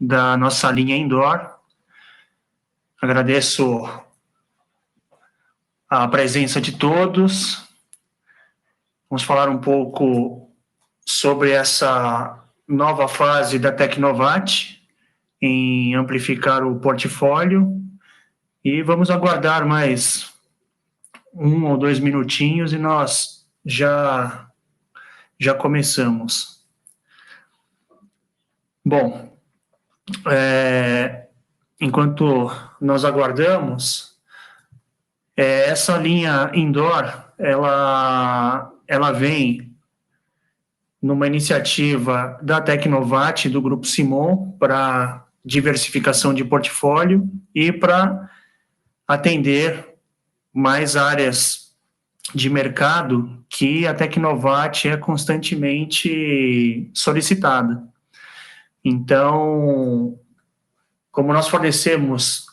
da nossa linha indoor. Agradeço a presença de todos. Vamos falar um pouco sobre essa nova fase da Tecnovat em amplificar o portfólio e vamos aguardar mais 1 ou 2 minutinhos e nós já começamos. Bom, enquanto nós aguardamos, essa linha indoor, ela vem numa iniciativa da Tecnovat, do Grupo Simon, para diversificação de portfólio e para atender mais áreas de mercado que a Tecnovat é constantemente solicitada. Então, como nós fornecemos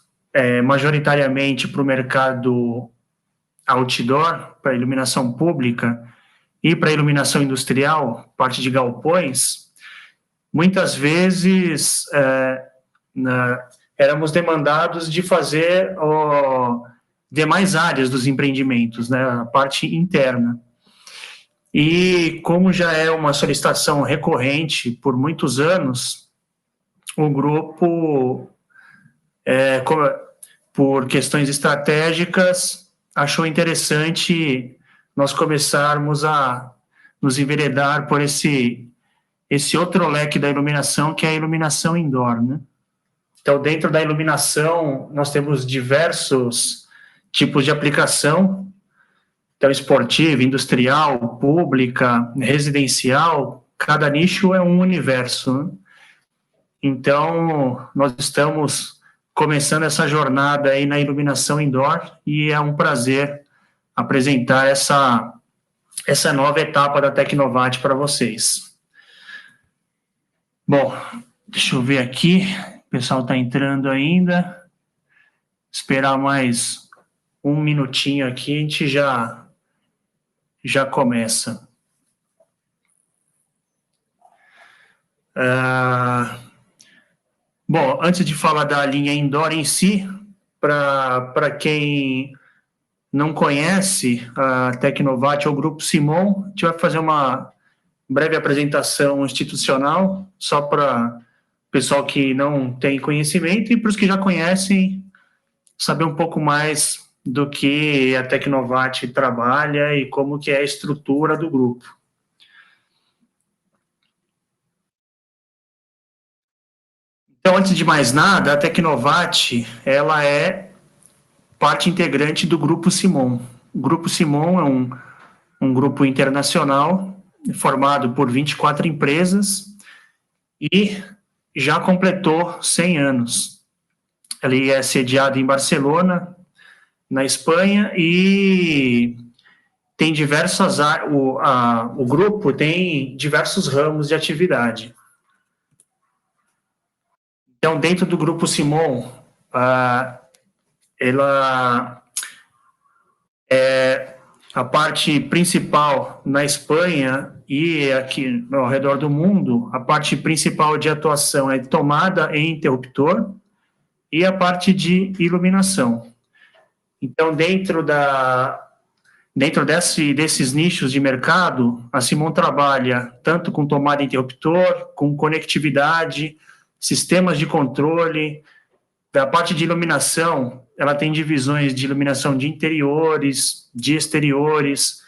majoritariamente para o mercado outdoor, para iluminação pública e para iluminação industrial, parte de galpões, muitas vezes éramos demandados de fazer demais áreas dos empreendimentos, né, a parte interna. E como já é uma solicitação recorrente por muitos anos, o grupo, por questões estratégicas, achou interessante nós começarmos a nos enveredar por esse outro leque da iluminação, que é a iluminação indoor, né? Então, dentro da iluminação, nós temos diversos tipos de aplicação, então, esportiva, industrial, pública, residencial, cada nicho é um universo, né? Então, nós estamos começando essa jornada aí na iluminação indoor e é um prazer apresentar essa nova etapa da Tecnovat para vocês. Bom, deixa eu ver aqui, o pessoal está entrando ainda, esperar mais um minutinho aqui, a gente já começa. Bom, antes de falar da linha indoor em si, para quem não conhece a Tecnovat ou o Grupo Simon, a gente vai fazer uma breve apresentação institucional, só para o pessoal que não tem conhecimento e para os que já conhecem, saber um pouco mais do que a Tecnovat trabalha e como que é a estrutura do grupo. Então, antes de mais nada, a Tecnovat, ela é parte integrante do Grupo Simon. O Grupo Simon é um grupo internacional formado por 24 empresas e já completou 100 anos. Ele é sediado em Barcelona, na Espanha, e tem o grupo tem diversos ramos de atividade. Então, dentro do Grupo Simon, ela é a parte principal na Espanha e aqui ao redor do mundo, a parte principal de atuação é tomada em interruptor e a parte de iluminação. Então, dentro desses nichos de mercado, a Simon trabalha tanto com tomada interruptor, com conectividade, sistemas de controle. Da parte de iluminação, ela tem divisões de iluminação de interiores, de exteriores,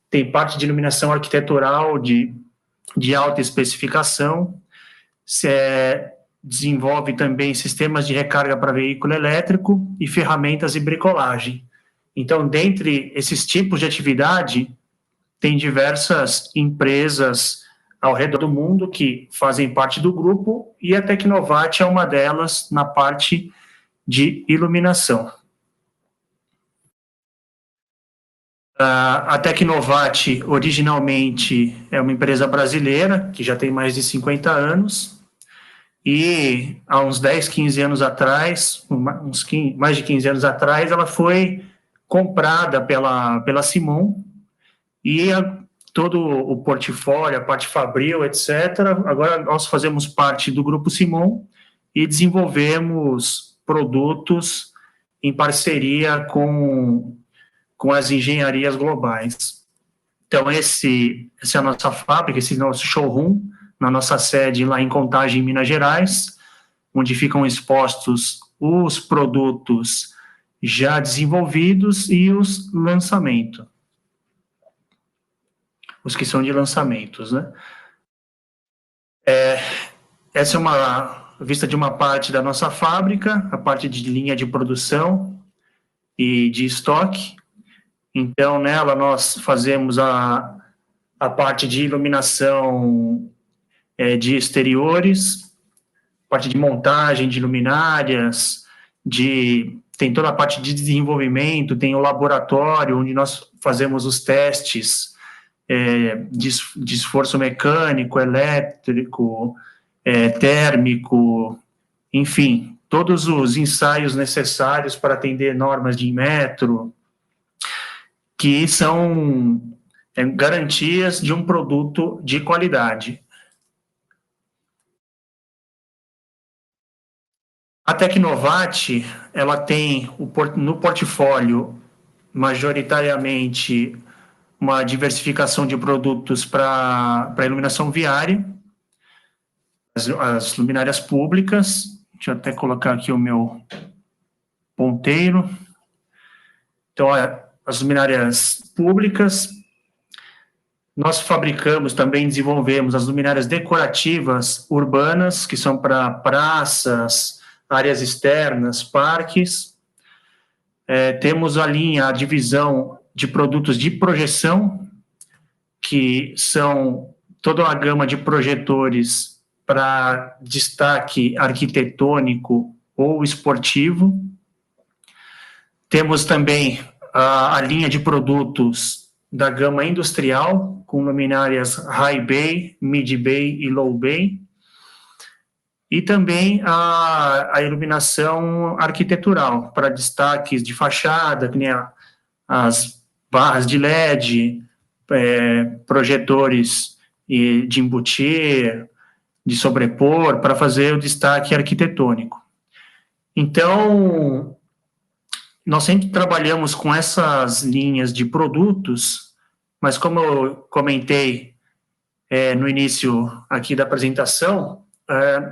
tem parte de iluminação arquitetural de alta especificação, desenvolve também sistemas de recarga para veículo elétrico e ferramentas de bricolagem. Então, dentre esses tipos de atividade, tem diversas empresas ao redor do mundo que fazem parte do grupo e a Tecnovat é uma delas na parte de iluminação. A Tecnovat, originalmente, é uma empresa brasileira que já tem mais de 50 anos e há uns 10, 15 anos atrás, mais de 15 anos atrás, ela foi comprada pela Simon e todo o portfólio, a parte fabril, etc. Agora nós fazemos parte do Grupo Simon e desenvolvemos produtos em parceria com as engenharias globais. Então, essa é a nossa fábrica, esse é o nosso showroom, na nossa sede lá em Contagem, Minas Gerais, onde ficam expostos os produtos já desenvolvidos e os lançamentos. Os que são de lançamentos, né? Essa é uma vista de uma parte da nossa fábrica, a parte de linha de produção e de estoque. Então, nela nós fazemos a parte de iluminação de exteriores, parte de montagem de luminárias, tem toda a parte de desenvolvimento, tem o laboratório onde nós fazemos os testes de esforço mecânico, elétrico, térmico, enfim, todos os ensaios necessários para atender normas de Inmetro, que são garantias de um produto de qualidade. A Tecnovat, ela tem no portfólio, majoritariamente, uma diversificação de produtos para iluminação viária, as luminárias públicas. Deixa eu até colocar aqui o meu ponteiro. Então, as luminárias públicas. Nós fabricamos, também desenvolvemos as luminárias decorativas urbanas, que são para praças, áreas externas, parques. Temos a divisão de produtos de projeção, que são toda uma gama de projetores para destaque arquitetônico ou esportivo. Temos também a linha de produtos da gama industrial, com luminárias High Bay, Mid Bay e Low Bay. E também a iluminação arquitetural, para destaques de fachada, que nem as barras de LED, projetores de embutir, de sobrepor, para fazer o destaque arquitetônico. Então, nós sempre trabalhamos com essas linhas de produtos, mas como eu comentei no início aqui da apresentação,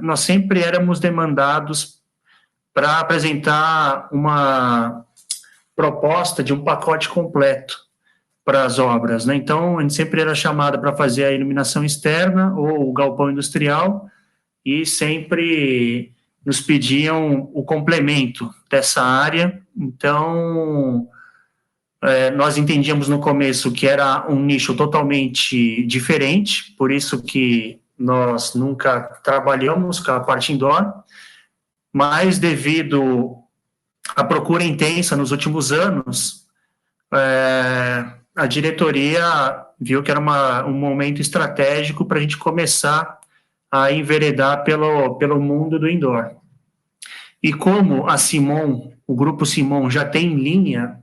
nós sempre éramos demandados para apresentar uma proposta de um pacote completo para as obras, né? Então, a gente sempre era chamado para fazer a iluminação externa ou o galpão industrial e sempre nos pediam o complemento dessa área. Então, nós entendíamos no começo que era um nicho totalmente diferente, por isso que nós nunca trabalhamos com a parte indoor, mas devido à procura intensa nos últimos anos, a diretoria viu que era um momento estratégico para a gente começar a enveredar pelo mundo do indoor. E como a Simon, o Grupo Simon, já tem linha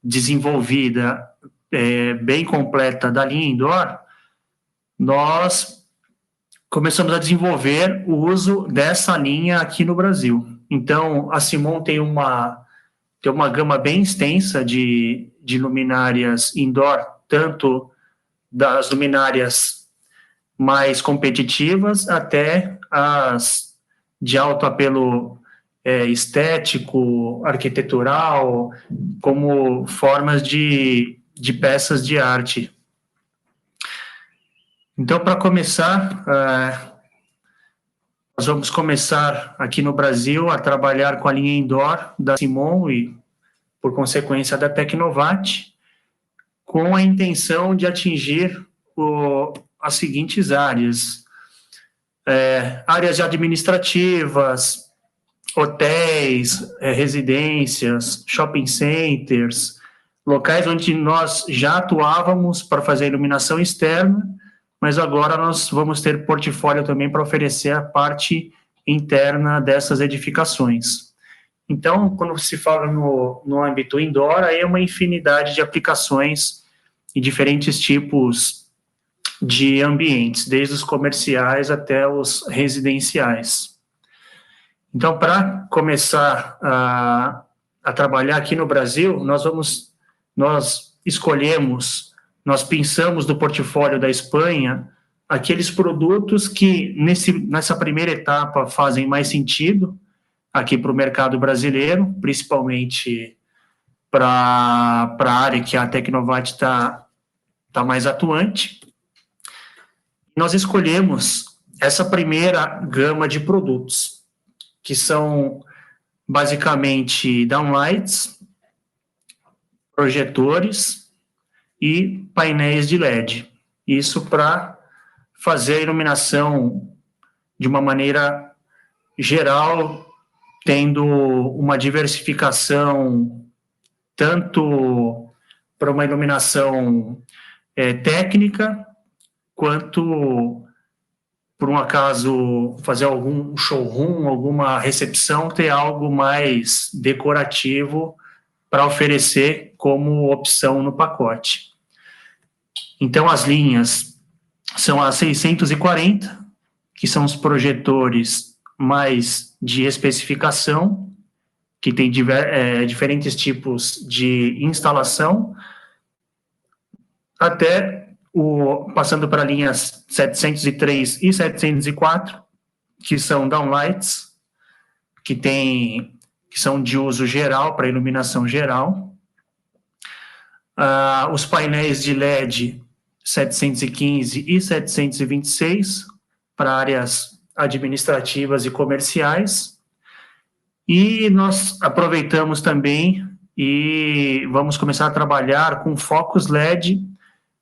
desenvolvida, bem completa da linha indoor, nós começamos a desenvolver o uso dessa linha aqui no Brasil. Então, a Simon tem uma gama bem extensa de luminárias indoor, tanto das luminárias mais competitivas até as de alto apelo estético, arquitetural, como formas de peças de arte. Então, para começar, nós vamos começar aqui no Brasil a trabalhar com a linha indoor da Simon e, por consequência, da Tecnovat, com a intenção de atingir as seguintes áreas. Áreas administrativas, hotéis, residências, shopping centers, locais onde nós já atuávamos para fazer iluminação externa, mas agora nós vamos ter portfólio também para oferecer a parte interna dessas edificações. Então, quando se fala no âmbito indoor, aí é uma infinidade de aplicações e diferentes tipos de ambientes, desde os comerciais até os residenciais. Então, para começar a trabalhar aqui no Brasil, nós pensamos do portfólio da Espanha aqueles produtos que nessa primeira etapa fazem mais sentido aqui para o mercado brasileiro, principalmente para a área que a Tecnovat está mais atuante. Nós escolhemos essa primeira gama de produtos, que são basicamente downlights, projetores e painéis de LED. Isso para fazer a iluminação de uma maneira geral, tendo uma diversificação tanto para uma iluminação técnica, quanto, por um acaso, fazer algum showroom, alguma recepção, ter algo mais decorativo para oferecer como opção no pacote. Então, as linhas são as 640, que são os projetores mais de especificação, que tem diferentes tipos de instalação, até passando para linhas 703 e 704, que são downlights, que são de uso geral, para iluminação geral. Os painéis de LED 715 e 726, para áreas administrativas e comerciais. E nós aproveitamos também e vamos começar a trabalhar com focos LED,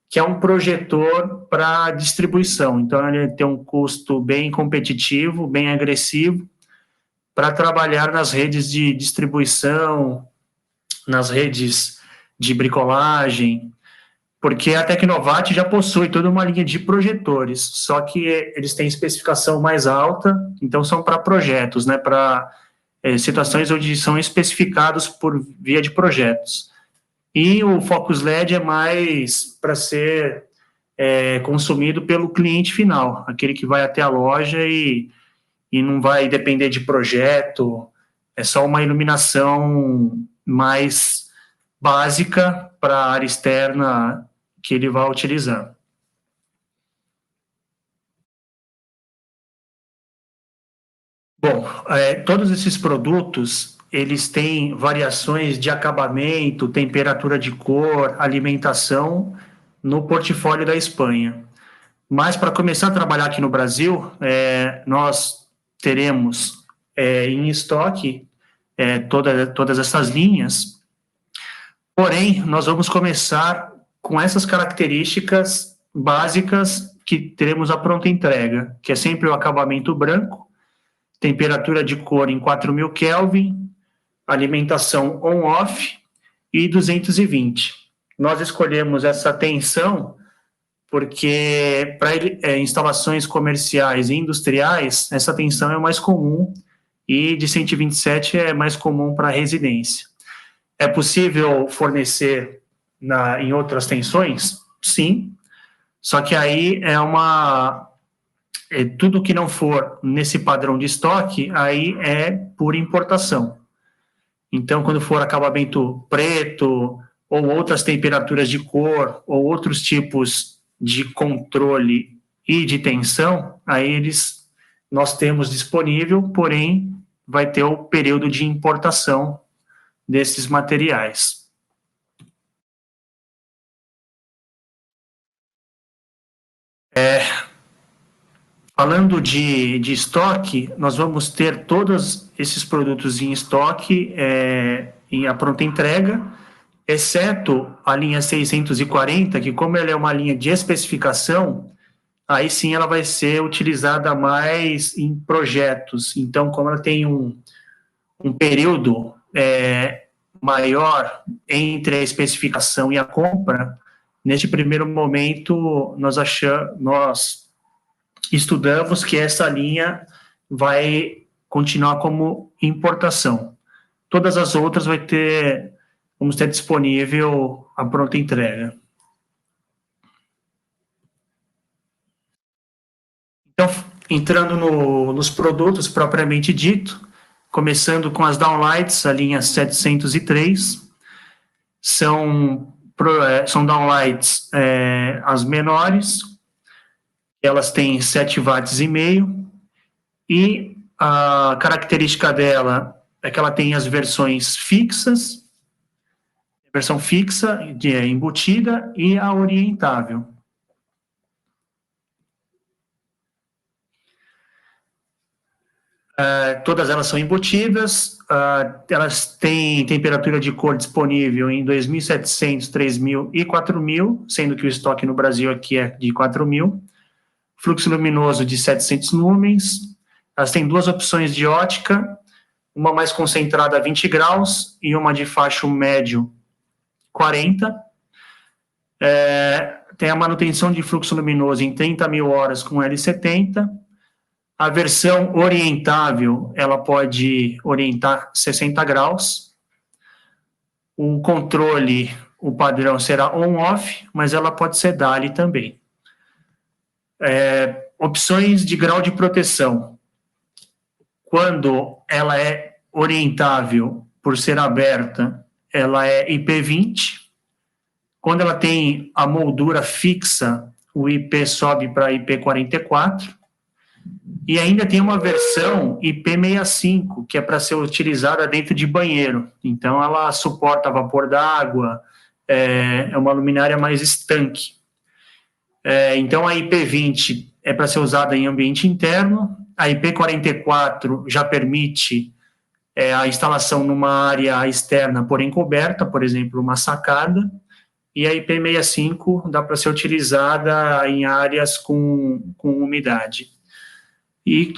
que é um projetor para distribuição. Então, ele tem um custo bem competitivo, bem agressivo, para trabalhar nas redes de distribuição, nas redes de bricolagem, porque a Tecnovat já possui toda uma linha de projetores, só que eles têm especificação mais alta, então são para projetos, né, para situações onde são especificados por via de projetos. E o Focus LED é mais para ser consumido pelo cliente final, aquele que vai até a loja e não vai depender de projeto, é só uma iluminação mais básica para a área externa que ele vai utilizar. Bom, todos esses produtos, eles têm variações de acabamento, temperatura de cor, alimentação no portfólio da Espanha. Mas para começar a trabalhar aqui no Brasil, nós teremos em estoque todas essas linhas, porém, nós vamos começar com essas características básicas que teremos a pronta entrega, que é sempre o acabamento branco, temperatura de cor em 4.000 Kelvin, alimentação on-off e 220. Nós escolhemos essa tensão porque para instalações comerciais e industriais, essa tensão é mais comum e de 127 é mais comum para residência. É possível fornecer em outras tensões? Sim, só que aí tudo que não for nesse padrão de estoque, aí é por importação. Então, quando for acabamento preto, ou outras temperaturas de cor, ou outros tipos de controle e de tensão, aí nós temos disponível, porém, vai ter o período de importação desses materiais. Falando de estoque, nós vamos ter todos esses produtos em estoque em a pronta entrega, exceto a linha 640, que como ela é uma linha de especificação, aí sim ela vai ser utilizada mais em projetos. Então, como ela tem um período maior entre a especificação e a compra, neste primeiro momento nós estudamos que essa linha vai continuar como importação. Todas as outras vamos ter disponível a pronta entrega. Então, entrando nos produtos propriamente dito, começando com as downlights, a linha 703, são downlights as menores, elas têm 7,5 watts, e a característica dela é que ela tem as versões fixas, a versão fixa, embutida, e a orientável. Todas elas são embutidas, elas têm temperatura de cor disponível em 2.700, 3.000 e 4.000, sendo que o estoque no Brasil aqui é de 4.000, fluxo luminoso de 700 lumens, elas têm duas opções de ótica, uma mais concentrada a 20 graus e uma de facho médio 40, tem a manutenção de fluxo luminoso em 30.000 horas com L70, a versão orientável, ela pode orientar 60 graus. O controle, o padrão será on-off, mas ela pode ser DALI também. Opções de grau de proteção. Quando ela é orientável, por ser aberta, ela é IP20. Quando ela tem a moldura fixa, o IP sobe para IP44. E ainda tem uma versão IP65, que é para ser utilizada dentro de banheiro. Então, ela suporta vapor d'água, é uma luminária mais estanque. Então, a IP20 é para ser usada em ambiente interno, a IP44 já permite a instalação numa área externa, porém coberta, por exemplo, uma sacada, e a IP65 dá para ser utilizada em áreas com umidade. E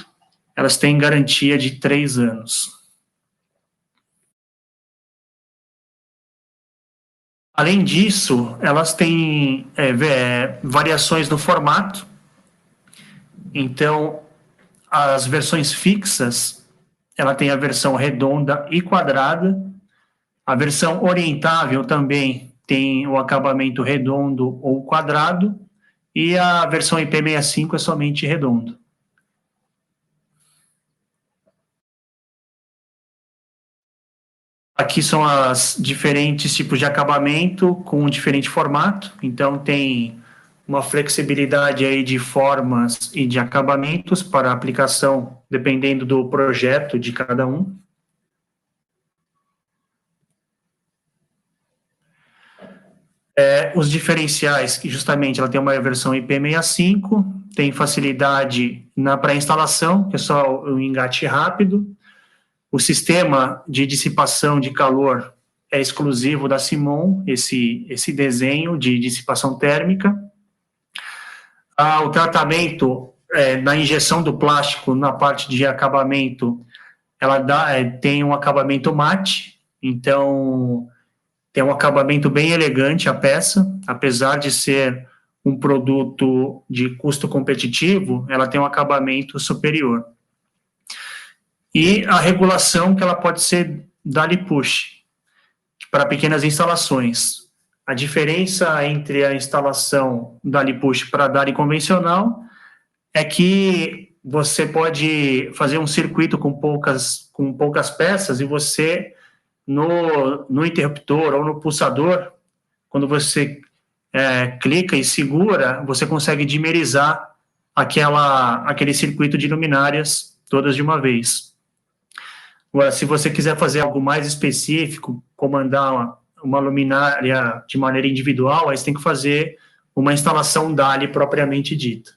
elas têm garantia de 3 anos. Além disso, elas têm variações no formato. Então, as versões fixas, ela tem a versão redonda e quadrada. A versão orientável também tem o acabamento redondo ou quadrado. E a versão IP65 é somente redondo. Aqui são os diferentes tipos de acabamento com um diferente formato. Então, tem uma flexibilidade aí de formas e de acabamentos para aplicação, dependendo do projeto de cada um. Os diferenciais, que justamente ela tem uma versão IP65, tem facilidade na pré-instalação, que é só o engate rápido. O sistema de dissipação de calor é exclusivo da Simon, esse desenho de dissipação térmica. O tratamento na injeção do plástico, na parte de acabamento, ela tem um acabamento mate, então tem um acabamento bem elegante a peça, apesar de ser um produto de custo competitivo, ela tem um acabamento superior. E a regulação que ela pode ser DALI push, para pequenas instalações. A diferença entre a instalação DALI push para DALI convencional é que você pode fazer um circuito com poucas peças e você, no interruptor ou no pulsador, quando você clica e segura, você consegue dimerizar aquele circuito de luminárias todas de uma vez. Agora, se você quiser fazer algo mais específico, comandar uma luminária de maneira individual, aí você tem que fazer uma instalação DALI propriamente dita.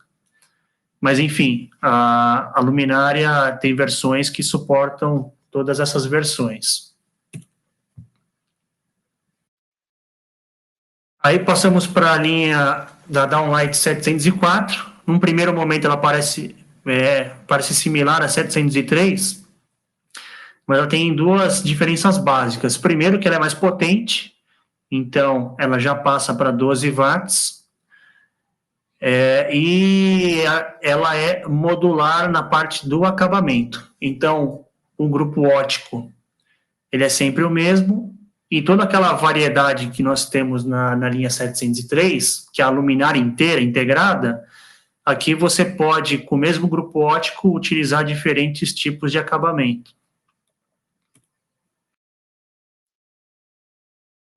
Mas, enfim, a luminária tem versões que suportam todas essas versões. Aí passamos para a linha da Downlight 704. Num primeiro momento ela parece similar a 703, mas ela tem duas diferenças básicas. Primeiro, que ela é mais potente, então ela já passa para 12 watts, e ela é modular na parte do acabamento. Então, o grupo óptico, ele é sempre o mesmo, e toda aquela variedade que nós temos na linha 703, que é a luminária inteira, integrada, aqui você pode, com o mesmo grupo óptico, utilizar diferentes tipos de acabamento.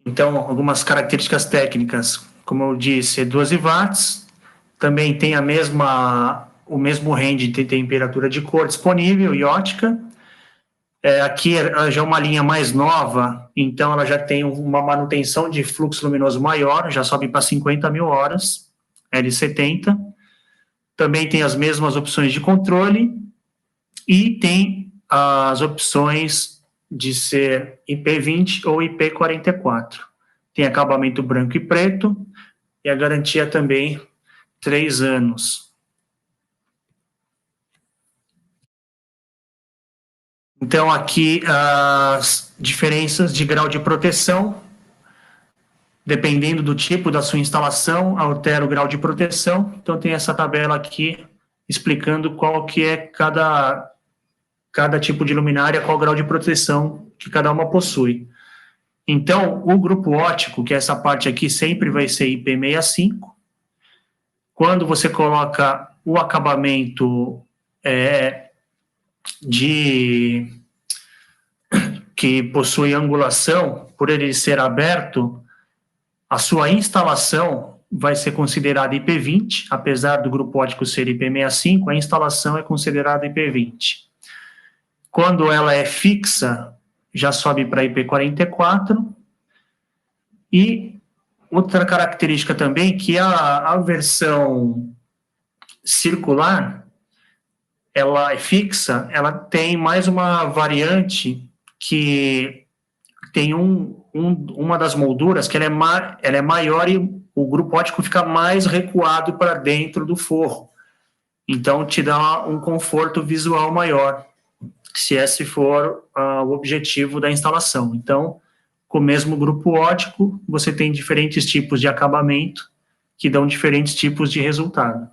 Então, algumas características técnicas, como eu disse, 12 watts, também tem o mesmo range de temperatura de cor disponível e ótica. Aqui ela já é uma linha mais nova, então ela já tem uma manutenção de fluxo luminoso maior, já sobe para 50 mil horas, L70. Também tem as mesmas opções de controle e tem as opções de ser IP20 ou IP44. Tem acabamento branco e preto e a garantia também 3 anos. Então, aqui as diferenças de grau de proteção, dependendo do tipo da sua instalação, altera o grau de proteção. Então, tem essa tabela aqui explicando qual que é cada tipo de luminária, qual o grau de proteção que cada uma possui. Então, o grupo óptico, que é essa parte aqui, sempre vai ser IP65. Quando você coloca o acabamento que possui angulação, por ele ser aberto, a sua instalação vai ser considerada IP20, apesar do grupo óptico ser IP65, a instalação é considerada IP20. Quando ela é fixa, já sobe para IP44. E outra característica também, que a versão circular, ela é fixa, ela tem mais uma variante que tem uma das molduras que ela é maior e o grupo óptico fica mais recuado para dentro do forro. Então, te dá um conforto visual maior, se esse for o objetivo da instalação. Então, com o mesmo grupo óptico, você tem diferentes tipos de acabamento que dão diferentes tipos de resultado.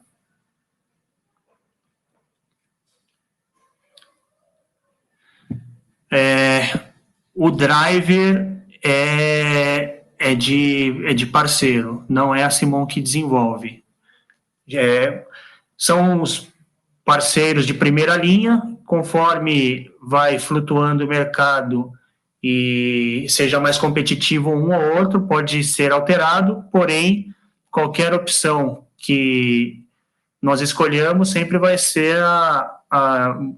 O driver é de parceiro, não é a Simon que desenvolve. São os parceiros de primeira linha, conforme vai flutuando o mercado e seja mais competitivo um ou outro, pode ser alterado, porém, qualquer opção que nós escolhamos sempre vai ser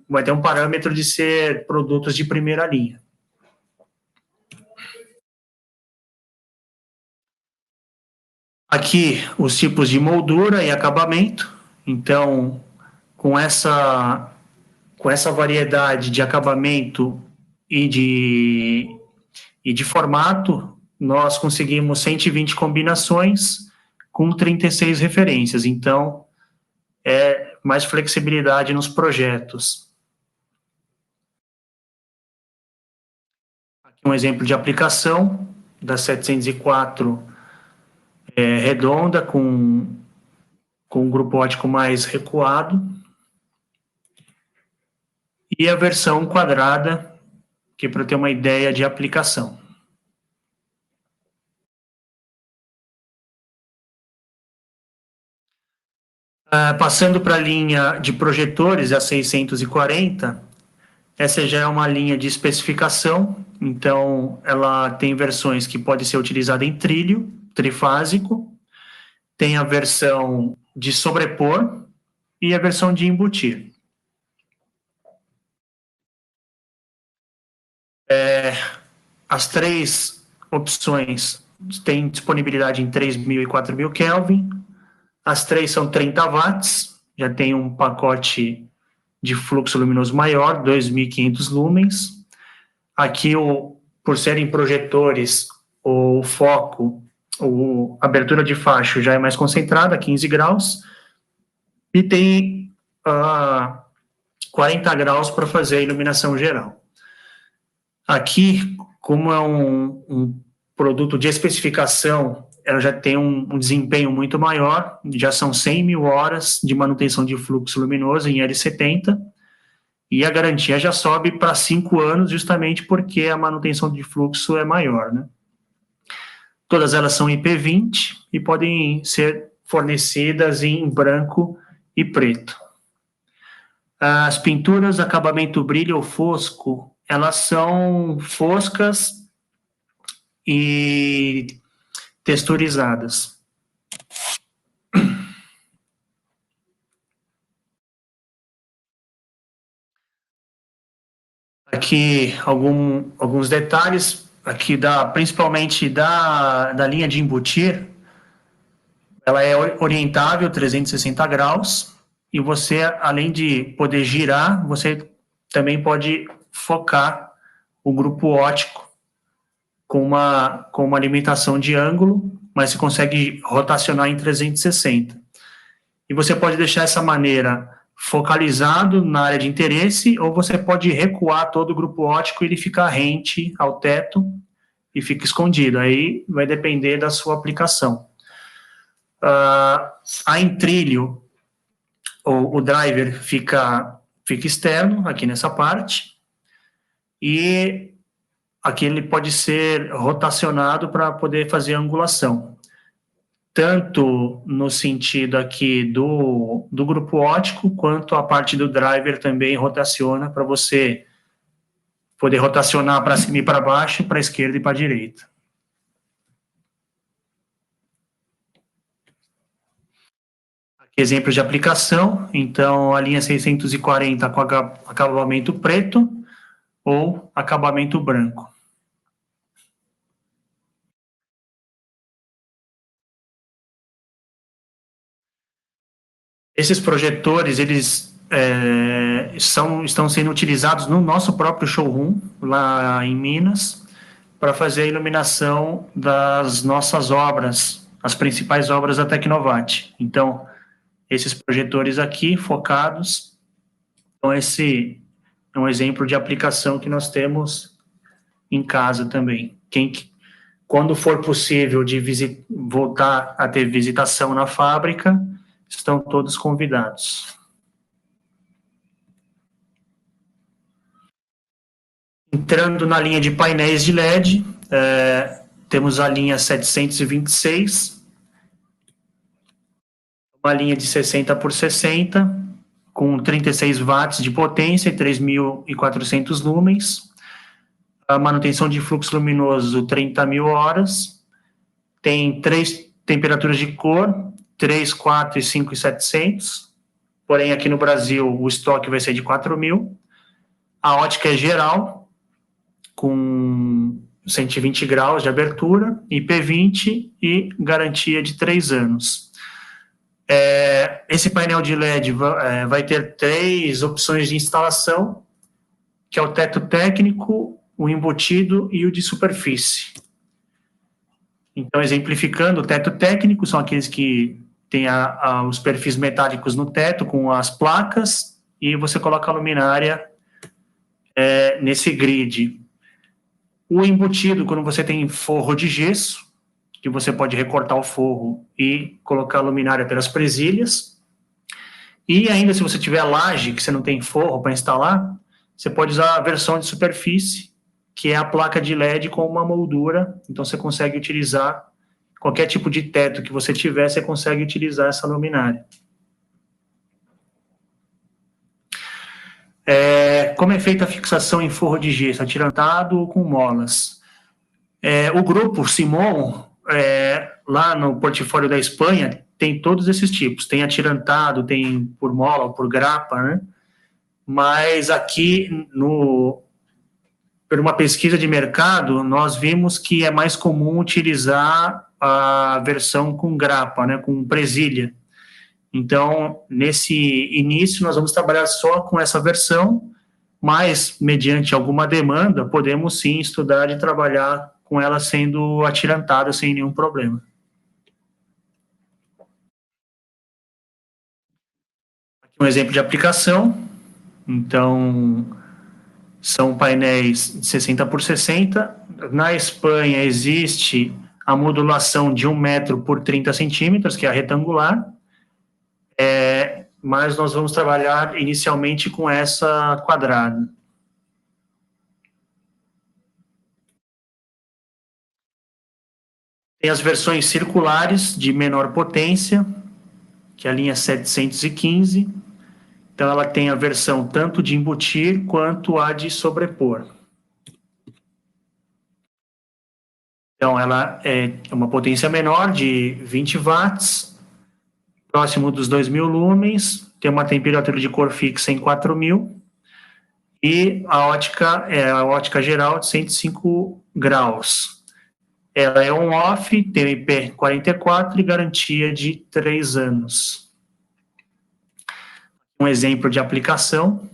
vai ter um parâmetro de ser produtos de primeira linha. Aqui, os tipos de moldura e acabamento. Então, com essa variedade de acabamento e de formato, nós conseguimos 120 combinações com 36 referências. Então, é mais flexibilidade nos projetos. Aqui um exemplo de aplicação da 704 redonda com um grupo óptico mais recuado. E a versão quadrada, que é para ter uma ideia de aplicação. Passando para a linha de projetores, a 640, essa já é uma linha de especificação, então ela tem versões que pode ser utilizada em trilho, trifásico, tem a versão de sobrepor e a versão de embutir. As três opções têm disponibilidade em 3.000 e 4.000 Kelvin, as três são 30 watts, já tem um pacote de fluxo luminoso maior, 2.500 lumens. Aqui, por serem projetores, o foco, a abertura de facho já é mais concentrada, 15 graus, e tem 40 graus para fazer a iluminação geral. Aqui, como é um produto de especificação, ela já tem um desempenho muito maior, já são 100 mil horas de manutenção de fluxo luminoso em L70, e a garantia já sobe para 5 anos, justamente porque a manutenção de fluxo é maior, né? Todas elas são IP20 e podem ser fornecidas em branco e preto. As pinturas, acabamento brilho ou fosco, elas são foscas e texturizadas. Aqui alguns detalhes, aqui principalmente da linha de embutir. Ela é orientável 360 graus e você, além de poder girar, você também pode focar o grupo óptico com uma limitação de ângulo, mas você consegue rotacionar em 360. E você pode deixar essa maneira focalizado na área de interesse, ou você pode recuar todo o grupo óptico e ele ficar rente ao teto e fica escondido. Aí vai depender da sua aplicação. A entrilho, o driver fica externo, aqui nessa parte, e aqui ele pode ser rotacionado para poder fazer a angulação, tanto no sentido aqui do grupo óptico, quanto a parte do driver também rotaciona para você poder rotacionar para cima e para baixo, para a esquerda e para a direita. Aqui exemplos de aplicação, então a linha 640 com acabamento preto ou acabamento branco. Esses projetores, eles estão sendo utilizados no nosso próprio showroom, lá em Minas, para fazer a iluminação das nossas obras, as principais obras da Tecnovat. Então, esses projetores aqui, focados, então esse é um exemplo de aplicação que nós temos em casa também. Quando for possível de voltar a ter visitação na fábrica, estão todos convidados. Entrando na linha de painéis de LED, temos a linha 726, uma linha de 60 por 60, com 36 watts de potência e 3.400 lumens, a manutenção de fluxo luminoso 30.000 horas, tem 3 temperaturas de cor, 3, 4, 5 e 700, porém aqui no Brasil o estoque vai ser de 4.000, a ótica é geral, com 120 graus de abertura, IP20 e garantia de 3 anos. Esse painel de LED vai ter 3 opções de instalação, que é o teto técnico, o embutido e o de superfície. Então, exemplificando, o teto técnico são aqueles que têm os perfis metálicos no teto, com as placas, e você coloca a luminária nesse grid. O embutido, quando você tem forro de gesso, que você pode recortar o forro e colocar a luminária pelas presilhas. E ainda, se você tiver laje, que você não tem forro para instalar, você pode usar a versão de superfície, que é a placa de LED com uma moldura. Então, você consegue utilizar qualquer tipo de teto que você tiver, você consegue utilizar essa luminária. Como é feita a fixação em forro de gesso, atirantado ou com molas? O grupo Simon, lá no portfólio da Espanha, tem todos esses tipos. Tem atirantado, tem por mola ou por grapa, né? Mas aqui, por uma pesquisa de mercado, nós vimos que é mais comum utilizar a versão com grapa, né, com presilha. Então, nesse início, nós vamos trabalhar só com essa versão, mas, mediante alguma demanda, podemos sim estudar e trabalhar com ela sendo atirantada sem nenhum problema. Aqui um exemplo de aplicação. Então, são painéis de 60 por 60. Na Espanha existe a modulação de 1 metro por 30 centímetros, que é a retangular, mas nós vamos trabalhar inicialmente com essa quadrada. Tem as versões circulares de menor potência, que é a linha 715. Então, ela tem a versão tanto de embutir quanto a de sobrepor. Então, ela é uma potência menor, de 20 watts, próximo dos 2.000 lumens, tem uma temperatura de cor fixa em 4.000, e a ótica é a ótica geral de 105 graus. Ela é on-off, tem IP44 e garantia de 3 anos. Um exemplo de aplicação,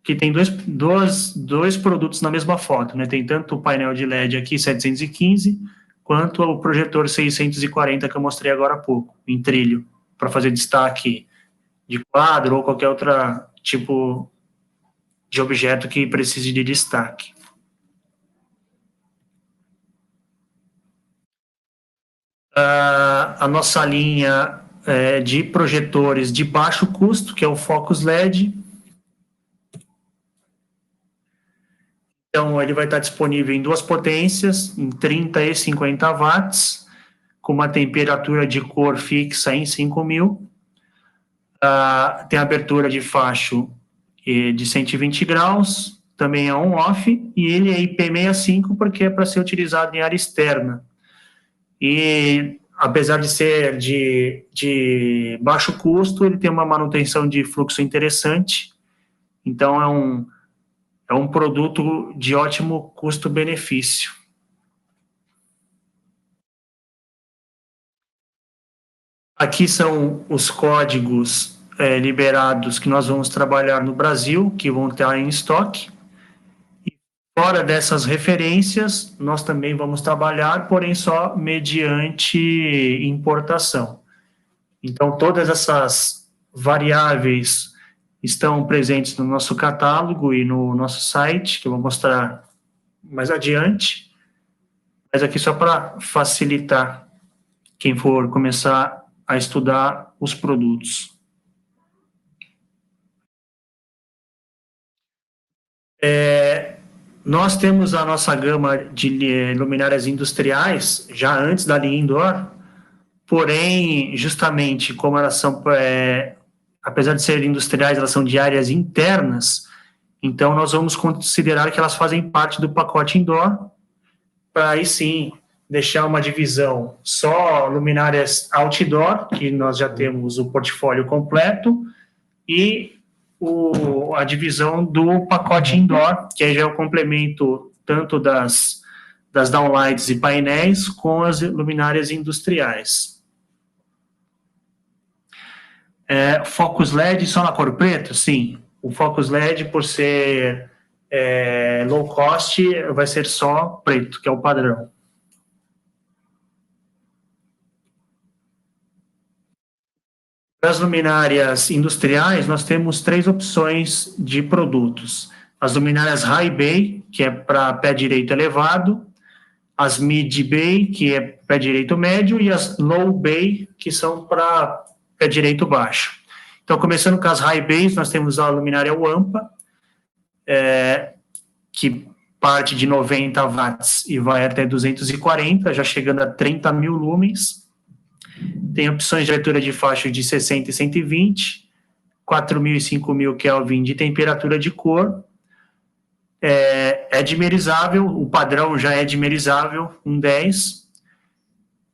que tem dois produtos na mesma foto, né? Tem tanto o painel de LED aqui, 715, quanto o projetor 640 que eu mostrei agora há pouco, em trilho, para fazer destaque de quadro ou qualquer outro tipo de objeto que precise de destaque. A nossa linha de projetores de baixo custo, que é o Focus LED. Então, ele vai estar disponível em 2 potências, em 30 e 50 watts, com uma temperatura de cor fixa em 5.000. Tem abertura de facho de 120 graus, também é on-off, e ele é IP65 porque é para ser utilizado em área externa. E, apesar de ser de baixo custo, ele tem uma manutenção de fluxo interessante, então é um produto de ótimo custo-benefício. Aqui são os códigos liberados que nós vamos trabalhar no Brasil, que vão estar em estoque. E fora dessas referências, nós também vamos trabalhar, porém só mediante importação. Então, todas essas variáveis estão presentes no nosso catálogo e no nosso site, que eu vou mostrar mais adiante, mas aqui só para facilitar quem for começar a estudar os produtos. Nós temos a nossa gama de luminárias industriais, já antes da linha indoor, porém, justamente como elas são, apesar de serem industriais, elas são de áreas internas, então nós vamos considerar que elas fazem parte do pacote indoor, para aí sim deixar uma divisão só luminárias outdoor, que nós já temos o portfólio completo, e a divisão do pacote indoor, que aí já é o complemento tanto das downlights e painéis com as luminárias industriais. Focus LED só na cor preta? Sim. O Focus LED, por ser low cost, vai ser só preto, que é o padrão. Para as luminárias industriais, nós temos 3 opções de produtos. As luminárias High Bay, que é para pé direito elevado, as Mid Bay, que é pé direito médio, e as Low Bay, que são para pé direito baixo. Então, começando com as High Bays, nós temos a luminária Wampa, que parte de 90 watts e vai até 240, já chegando a 30.000 lumens. Tem opções de abertura de faixa de 60 e 120, 4.000 e 5.000 Kelvin de temperatura de cor. É dimerizável, o padrão já é dimerizável, 10.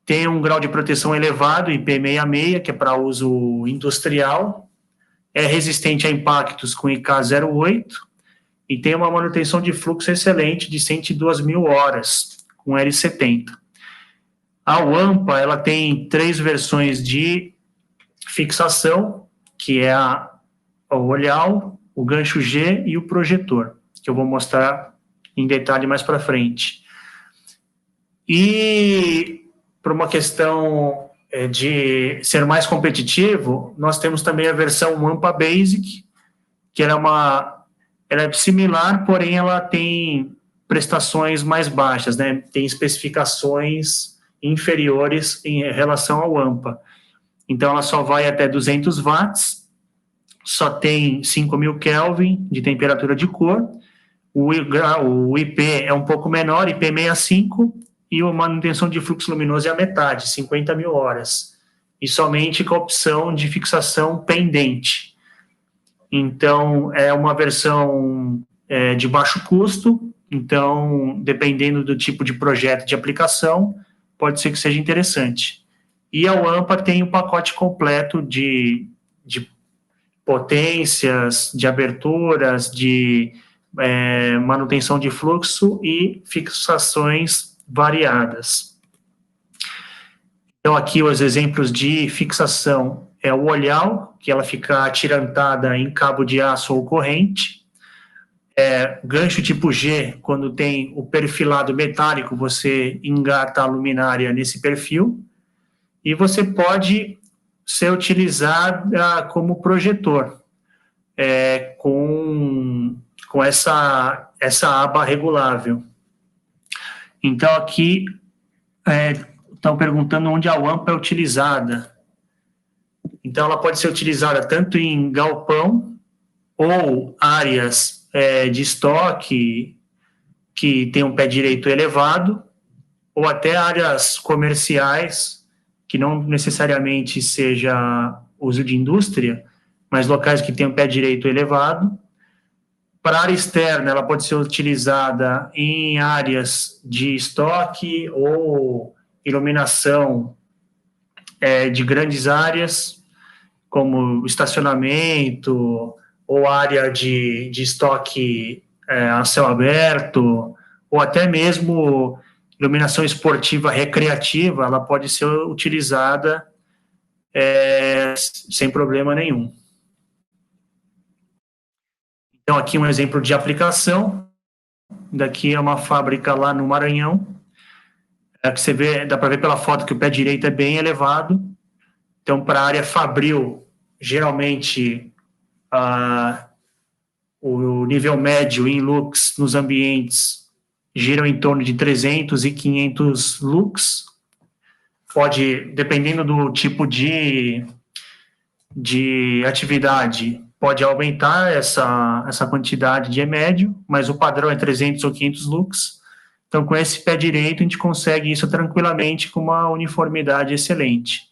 Tem um grau de proteção elevado, IP66, que é para uso industrial. É resistente a impactos com IK08 e tem uma manutenção de fluxo excelente de 102.000 horas, com L70. A Wampa, ela tem 3 versões de fixação, que é o olhal, o gancho G e o projetor, que eu vou mostrar em detalhe mais para frente. E, por uma questão de ser mais competitivo, nós temos também a versão Wampa Basic, que ela é similar, porém ela tem prestações mais baixas, né? Tem especificações inferiores em relação ao Wampa. Então, ela só vai até 200 watts, só tem 5.000 Kelvin de temperatura de cor, o IP é um pouco menor, IP65, e a manutenção de fluxo luminoso é a metade, 50.000 horas, e somente com a opção de fixação pendente. Então, é uma versão de baixo custo, Então, dependendo do tipo de projeto de aplicação, pode ser que seja interessante. E a UAMPA tem um pacote completo de potências, de aberturas, de manutenção de fluxo e fixações variadas. Então, aqui os exemplos de fixação é o olhal, que ela fica atirantada em cabo de aço ou corrente. Gancho tipo G, quando tem o perfilado metálico, você engata a luminária nesse perfil. E você pode ser utilizada como projetor, com essa aba regulável. Então, aqui estão perguntando onde a UAMPA é utilizada. Então, ela pode ser utilizada tanto em galpão ou áreas de estoque que tem um pé direito elevado, ou até áreas comerciais, que não necessariamente seja uso de indústria, mas locais que tem um pé direito elevado. Para a área externa, ela pode ser utilizada em áreas de estoque ou iluminação de grandes áreas, como estacionamento ou área de estoque a céu aberto, ou até mesmo iluminação esportiva recreativa, ela pode ser utilizada sem problema nenhum. Então, aqui um exemplo de aplicação. Daqui é uma fábrica lá no Maranhão. Que você vê, dá para ver pela foto que o pé direito é bem elevado. Então, para a área fabril, geralmente o nível médio em lux nos ambientes gira em torno de 300 e 500 lux. Pode, dependendo do tipo de atividade, pode aumentar essa quantidade de médio, mas o padrão é 300 ou 500 lux. Então, com esse pé direito, a gente consegue isso tranquilamente com uma uniformidade excelente.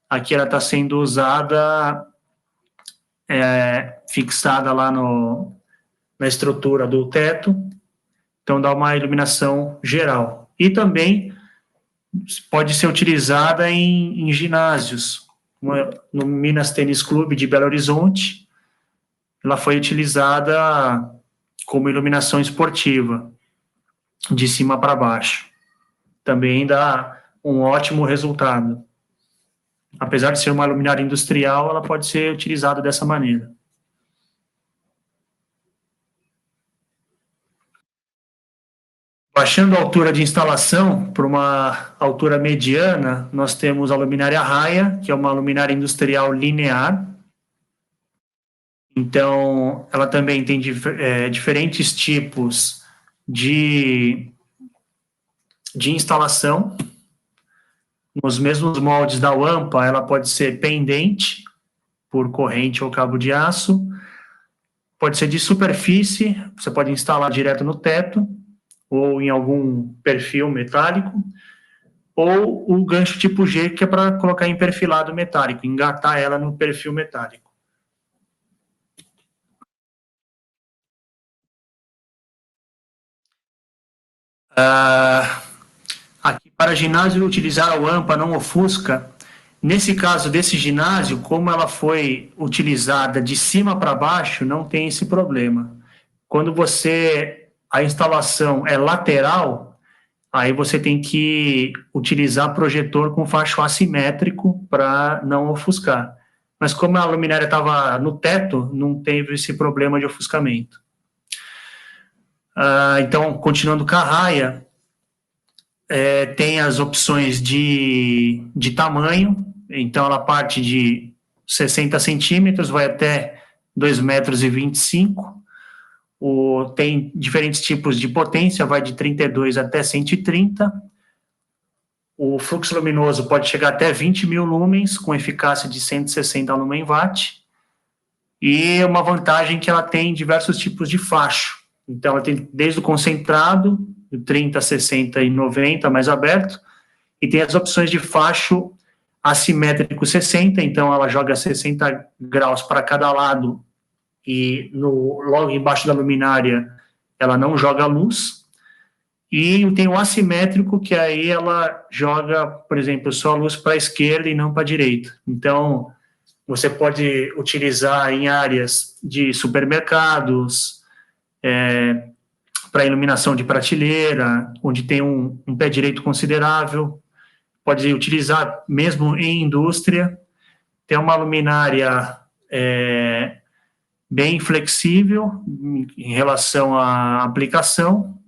Aqui ela está sendo usada, fixada lá na estrutura do teto, então dá uma iluminação geral. E também pode ser utilizada em ginásios, no Minas Tênis Clube de Belo Horizonte, ela foi utilizada como iluminação esportiva, de cima para baixo. Também dá um ótimo resultado. Apesar de ser uma luminária industrial, ela pode ser utilizada dessa maneira. Baixando a altura de instalação para uma altura mediana, nós temos a luminária raia, que é uma luminária industrial linear. Então, ela também tem diferentes tipos de instalação. Nos mesmos moldes da UAMPA, ela pode ser pendente, por corrente ou cabo de aço. Pode ser de superfície, você pode instalar direto no teto, ou em algum perfil metálico, ou o gancho tipo G, que é para colocar em perfilado metálico, engatar ela no perfil metálico. Aqui, para ginásio, utilizar a UAMPA não ofusca. Nesse caso desse ginásio, como ela foi utilizada de cima para baixo, não tem esse problema. Quando a instalação é lateral, aí você tem que utilizar projetor com facho assimétrico para não ofuscar. Mas como a luminária estava no teto, não teve esse problema de ofuscamento. Então, continuando com a raia, tem as opções de tamanho. Então, ela parte de 60 centímetros, vai até 2,25 metros. Tem diferentes tipos de potência, vai de 32 até 130. O fluxo luminoso pode chegar até 20 mil lumens, com eficácia de 160 lumen-watt. E uma vantagem que ela tem diversos tipos de facho. Então, ela tem desde o concentrado, 30, 60 e 90, mais aberto, e tem as opções de facho assimétrico 60, então ela joga 60 graus para cada lado, e logo embaixo da luminária ela não joga luz, e tem o assimétrico, que aí ela joga, por exemplo, só a luz para a esquerda e não para a direita. Então, você pode utilizar em áreas de supermercados, para iluminação de prateleira, onde tem um pé direito considerável, pode utilizar mesmo em indústria. Tem uma luminária bem flexível em relação à aplicação.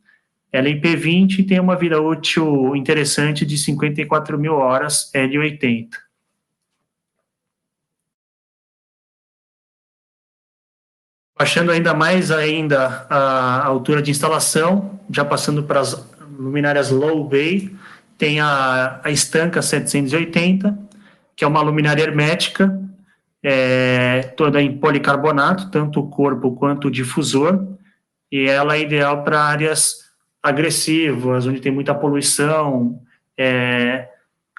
Ela é IP20 e tem uma vida útil interessante de 54 mil horas L80. Baixando ainda mais a altura de instalação, já passando para as luminárias low bay, tem a Estanca 780, que é uma luminária hermética, toda em policarbonato, tanto o corpo quanto o difusor, e ela é ideal para áreas agressivas, onde tem muita poluição,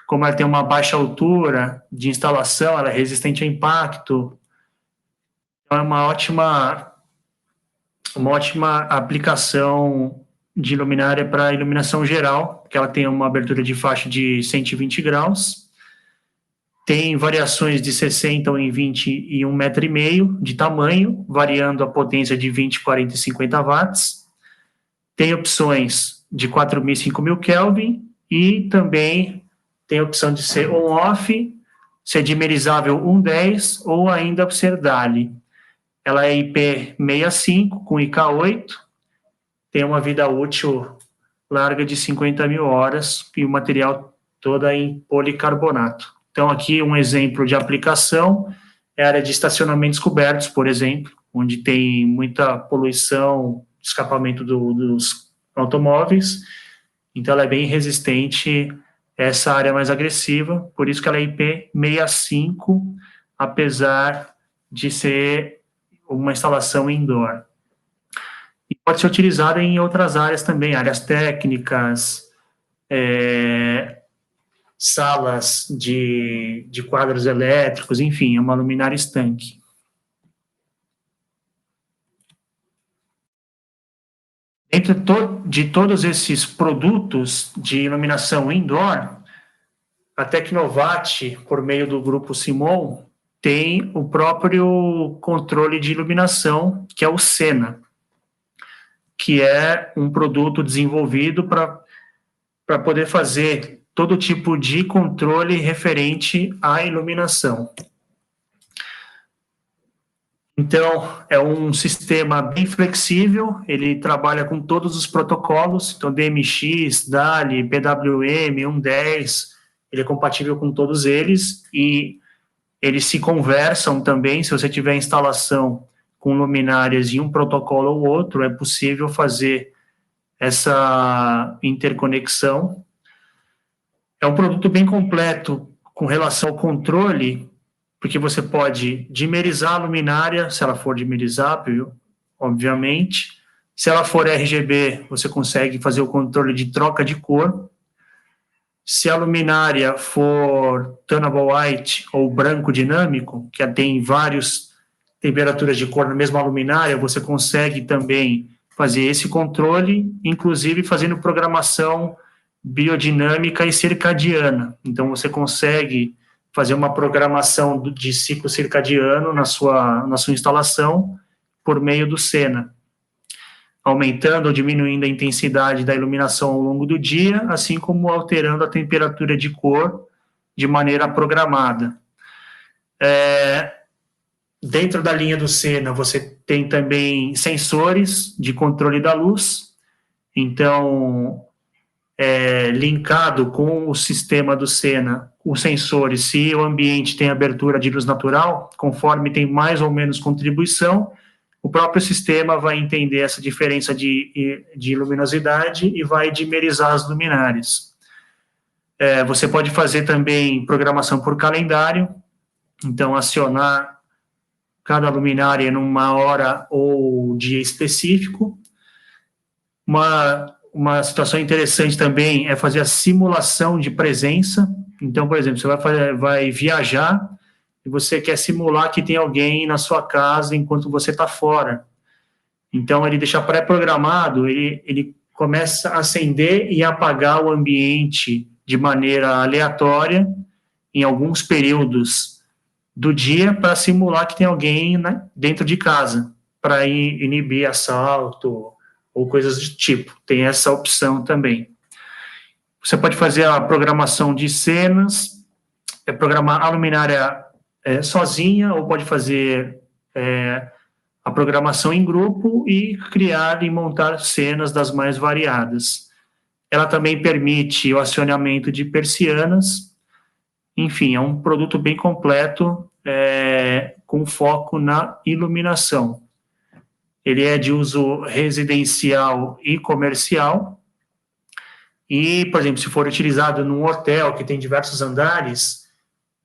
como ela tem uma baixa altura de instalação, ela é resistente a impacto. Então, é uma ótima aplicação de luminária para iluminação geral, que ela tem uma abertura de faixa de 120 graus, tem variações de 60 em 20 e 1,5 m de tamanho, variando a potência de 20, 40 e 50 watts. Tem opções de 4.000 e 5.000 Kelvin, e também tem a opção de ser on-off, ser dimerizável 1.10 ou ainda ser DALI. Ela é IP65 com IK8, tem uma vida útil larga de 50 mil horas e o material todo em policarbonato. Então, aqui um exemplo de aplicação é a área de estacionamentos cobertos, por exemplo, onde tem muita poluição, escapamento dos automóveis. Então, ela é bem resistente a essa área mais agressiva, por isso que ela é IP65, apesar de ser uma instalação indoor. E pode ser utilizada em outras áreas também, áreas técnicas, salas de quadros elétricos, enfim, é uma luminária estanque. Dentro de todos esses produtos de iluminação indoor, a Tecnovat, por meio do grupo Simon, tem o próprio controle de iluminação, que é o Sena, que é um produto desenvolvido para poder fazer todo tipo de controle referente à iluminação. Então, é um sistema bem flexível, ele trabalha com todos os protocolos, então DMX, DALI, PWM, 110, ele é compatível com todos eles, e eles se conversam também. Se você tiver instalação com luminárias em um protocolo ou outro, é possível fazer essa interconexão. É um produto bem completo com relação ao controle, porque você pode dimerizar a luminária, se ela for dimerizável, obviamente. Se ela for RGB, você consegue fazer o controle de troca de cor. Se a luminária for tunable white ou branco dinâmico, que tem várias temperaturas de cor na mesma luminária, você consegue também fazer esse controle, inclusive fazendo programação biodinâmica e circadiana. Então, você consegue fazer uma programação de ciclo circadiano na sua instalação por meio do Sena, aumentando ou diminuindo a intensidade da iluminação ao longo do dia, assim como alterando a temperatura de cor de maneira programada. Dentro da linha do Sena, você tem também sensores de controle da luz, então, linkado com o sistema do Sena, os sensores, se o ambiente tem abertura de luz natural, conforme tem mais ou menos contribuição, o próprio sistema vai entender essa diferença de luminosidade e vai dimerizar as luminárias. Você pode fazer também programação por calendário, então acionar cada luminária numa hora ou dia específico. Uma situação interessante também é fazer a simulação de presença. Então, por exemplo, você vai viajar e você quer simular que tem alguém na sua casa enquanto você está fora. Então, ele deixa pré-programado, ele começa a acender e apagar o ambiente de maneira aleatória em alguns períodos do dia para simular que tem alguém, né, dentro de casa, para inibir assalto ou coisas do tipo. Tem essa opção também. Você pode fazer a programação de cenas, programar a luminária sozinha, ou pode fazer a programação em grupo e criar e montar cenas das mais variadas. Ela também permite o acionamento de persianas. Enfim, é um produto bem completo, com foco na iluminação. Ele é de uso residencial e comercial. E, por exemplo, se for utilizado num hotel que tem diversos andares,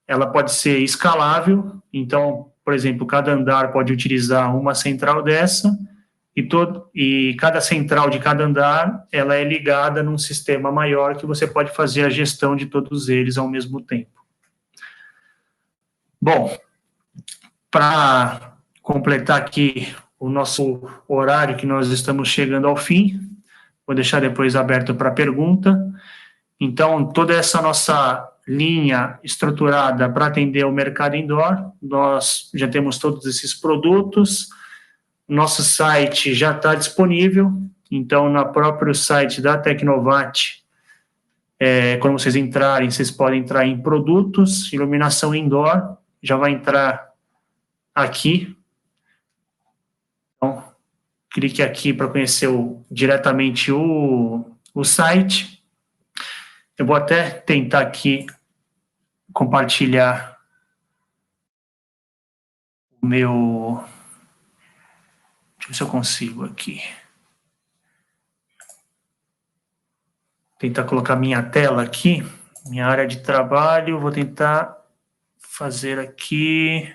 ela pode ser escalável. Então, por exemplo, cada andar pode utilizar uma central dessa, e cada central de cada andar, ela é ligada num sistema maior que você pode fazer a gestão de todos eles ao mesmo tempo. Bom, para completar aqui o nosso horário, que nós estamos chegando ao fim, vou deixar depois aberto para pergunta. Então, toda essa nossa linha estruturada para atender o mercado indoor, nós já temos todos esses produtos, nosso site já está disponível, então, no próprio site da Tecnovat, quando vocês entrarem, vocês podem entrar em produtos, iluminação indoor, já vai entrar aqui. Então, clique aqui para conhecer diretamente o site. Eu vou até tentar aqui compartilhar o meu... Deixa eu ver se eu consigo aqui. Tentar colocar minha tela aqui, minha área de trabalho. Vou tentar fazer aqui...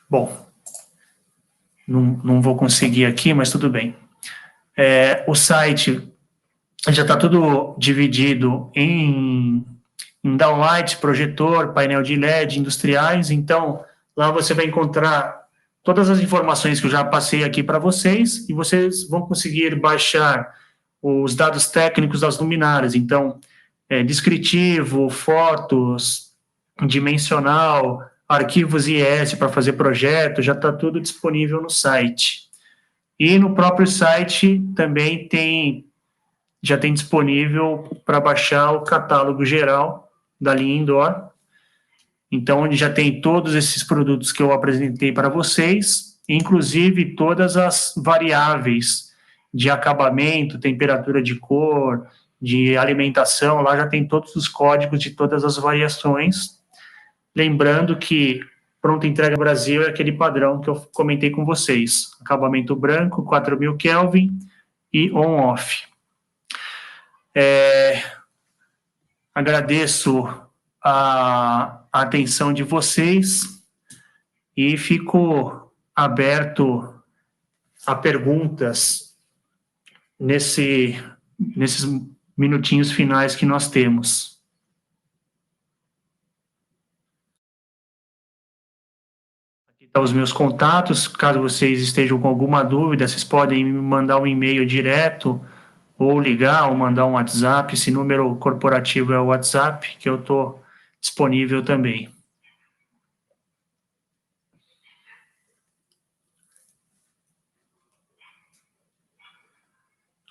Bom, não vou conseguir aqui, mas tudo bem. O site já está tudo dividido em downlights, projetor, painel de LED, industriais. Então, lá você vai encontrar todas as informações que eu já passei aqui para vocês, e vocês vão conseguir baixar os dados técnicos das luminárias. Então, descritivo, fotos, dimensional, arquivos IS para fazer projeto, já está tudo disponível no site. E no próprio site também já tem disponível para baixar o catálogo geral da linha indoor. Então, onde já tem todos esses produtos que eu apresentei para vocês, inclusive todas as variáveis de acabamento, temperatura de cor, de alimentação, lá já tem todos os códigos de todas as variações. Lembrando que pronta entrega Brasil é aquele padrão que eu comentei com vocês. Acabamento branco, 4.000 Kelvin e on-off. Agradeço a atenção de vocês e fico aberto a perguntas nesses minutinhos finais que nós temos. Aqui estão os meus contatos. Caso vocês estejam com alguma dúvida, vocês podem me mandar um e-mail direto, ou ligar, ou mandar um WhatsApp. Esse número corporativo é o WhatsApp, que eu estou disponível também.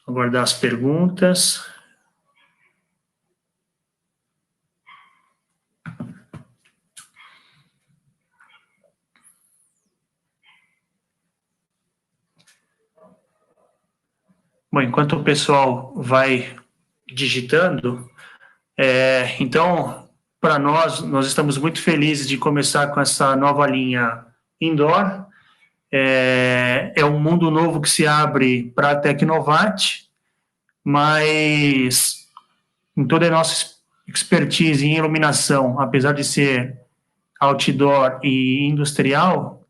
Aguardar as perguntas. Bom, enquanto o pessoal vai digitando, então, para nós estamos muito felizes de começar com essa nova linha indoor. É um mundo novo que se abre para a Tecnovat, mas em toda a nossa expertise em iluminação, apesar de ser outdoor e industrial,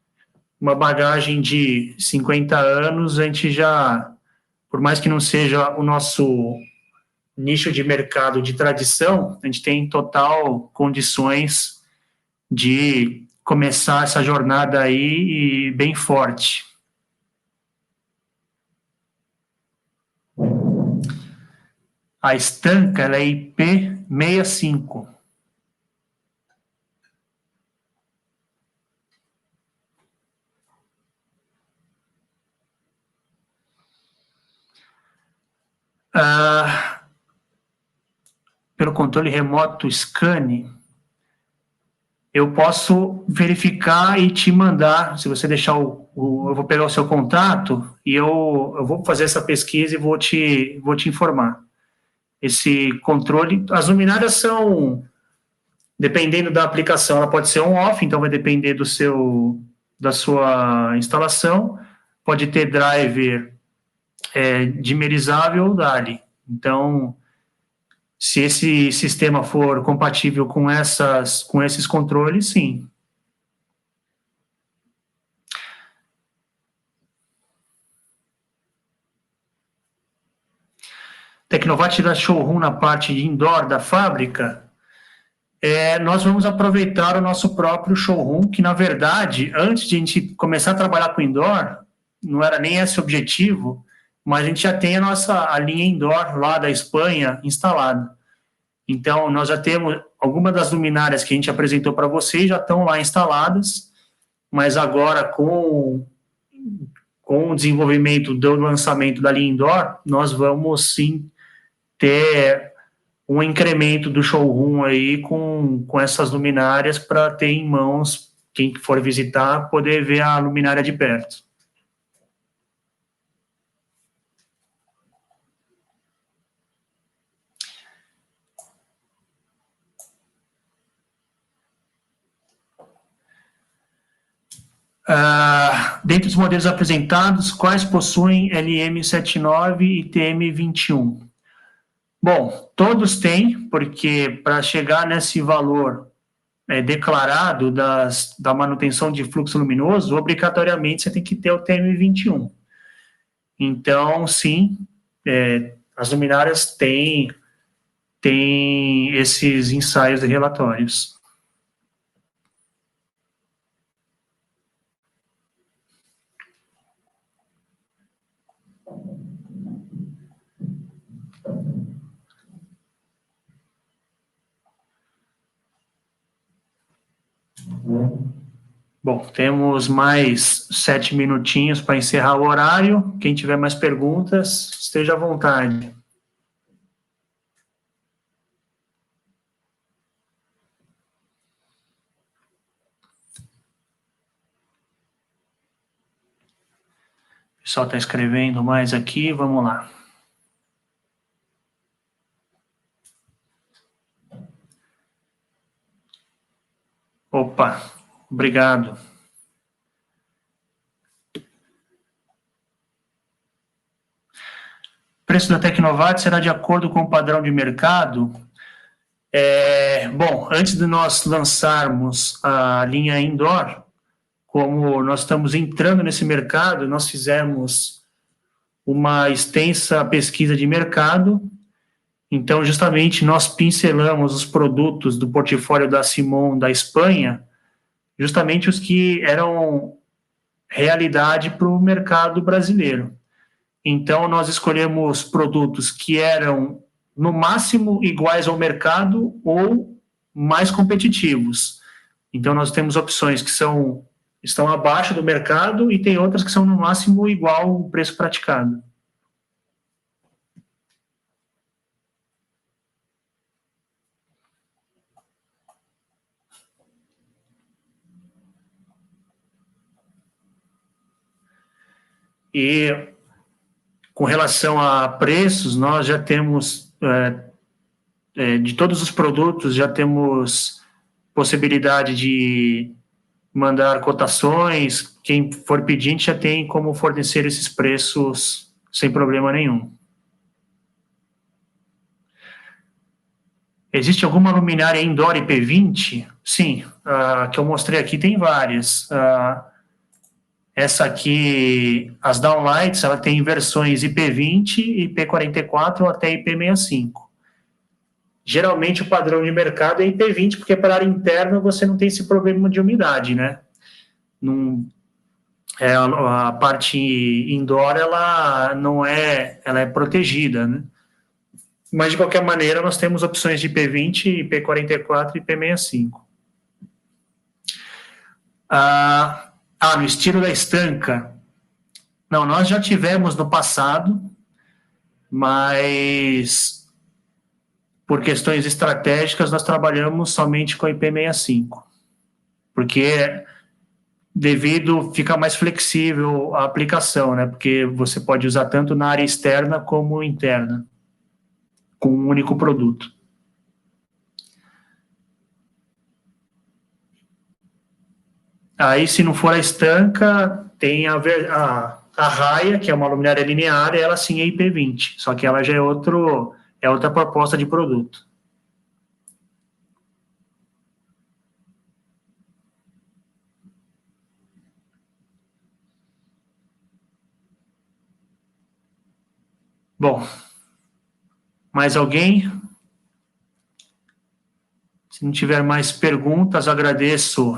uma bagagem de 50 anos, a gente já, por mais que não seja o nosso nicho de mercado de tradição, a gente tem total condições de começar essa jornada aí e bem forte. A estanca, ela é IP65. Pelo controle remoto Scan, eu posso verificar e te mandar, se você deixar eu vou pegar o seu contato e eu vou fazer essa pesquisa e vou te informar. Esse controle, as luminárias são, dependendo da aplicação, ela pode ser on-off, então vai depender da sua instalação, pode ter driver dimerizável ou DALI. Então, se esse sistema for compatível com esses controles, sim. Tecnovat da showroom na parte de indoor da fábrica, nós vamos aproveitar o nosso próprio showroom, que, na verdade, antes de a gente começar a trabalhar com indoor, não era nem esse o objetivo, mas a gente já tem a linha indoor lá da Espanha instalada. Então, nós já temos algumas das luminárias que a gente apresentou para vocês, já estão lá instaladas, mas agora com o desenvolvimento do lançamento da linha indoor, nós vamos sim ter um incremento do showroom aí com essas luminárias para ter em mãos, quem for visitar, poder ver a luminária de perto. Dentre os modelos apresentados, quais possuem LM79 e TM21? Bom, todos têm, porque para chegar nesse valor declarado da manutenção de fluxo luminoso, obrigatoriamente você tem que ter o TM21. Então, sim, as luminárias têm esses ensaios e relatórios. Bom, temos mais 7 minutinhos para encerrar o horário. Quem tiver mais perguntas, esteja à vontade. O pessoal está escrevendo mais aqui, vamos lá. Opa, obrigado. O preço da Tecnovat será de acordo com o padrão de mercado? Bom, antes de nós lançarmos a linha indoor, como nós estamos entrando nesse mercado, nós fizemos uma extensa pesquisa de mercado. Então, justamente, nós pincelamos os produtos do portfólio da Simon da Espanha, justamente os que eram realidade para o mercado brasileiro. Então, nós escolhemos produtos que eram, no máximo, iguais ao mercado ou mais competitivos. Então, nós temos opções que estão abaixo do mercado e tem outras que são, no máximo, igual ao preço praticado. E com relação a preços, nós já temos, de todos os produtos, já temos possibilidade de mandar cotações. Quem for pedinte já tem como fornecer esses preços sem problema nenhum. Existe alguma luminária indoor IP20? Sim, a que eu mostrei aqui tem várias. Essa aqui, as downlights, ela tem versões IP20, IP44 ou até IP65. Geralmente o padrão de mercado é IP20, porque para a área interna você não tem esse problema de umidade, né? Não, a parte indoor, ela não é, ela é protegida, né? Mas, de qualquer maneira, nós temos opções de IP20, IP44 e IP65. No estilo da estanca. Não, nós já tivemos no passado, mas por questões estratégicas nós trabalhamos somente com IP65, porque fica mais flexível a aplicação, né? Porque você pode usar tanto na área externa como interna, com um único produto. Aí, se não for a estanca, tem a raia, que é uma luminária linear, e ela sim é IP20, só que ela já é outra proposta de produto. Bom, mais alguém? Se não tiver mais perguntas, agradeço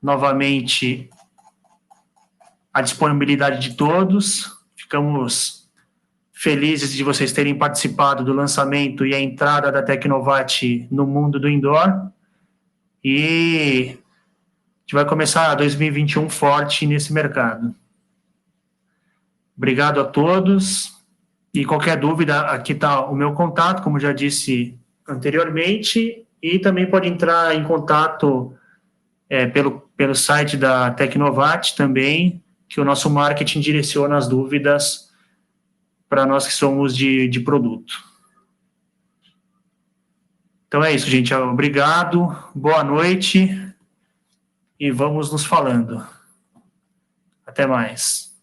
novamente a disponibilidade de todos. Ficamos felizes de vocês terem participado do lançamento e a entrada da Tecnovat no mundo do indoor. E a gente vai começar 2021 forte nesse mercado. Obrigado a todos. E qualquer dúvida, aqui está o meu contato, como já disse anteriormente, e também pode entrar em contato pelo site da Tecnovat também, que o nosso marketing direciona as dúvidas para nós que somos de produto. Então é isso, gente. Obrigado, boa noite e vamos nos falando. Até mais.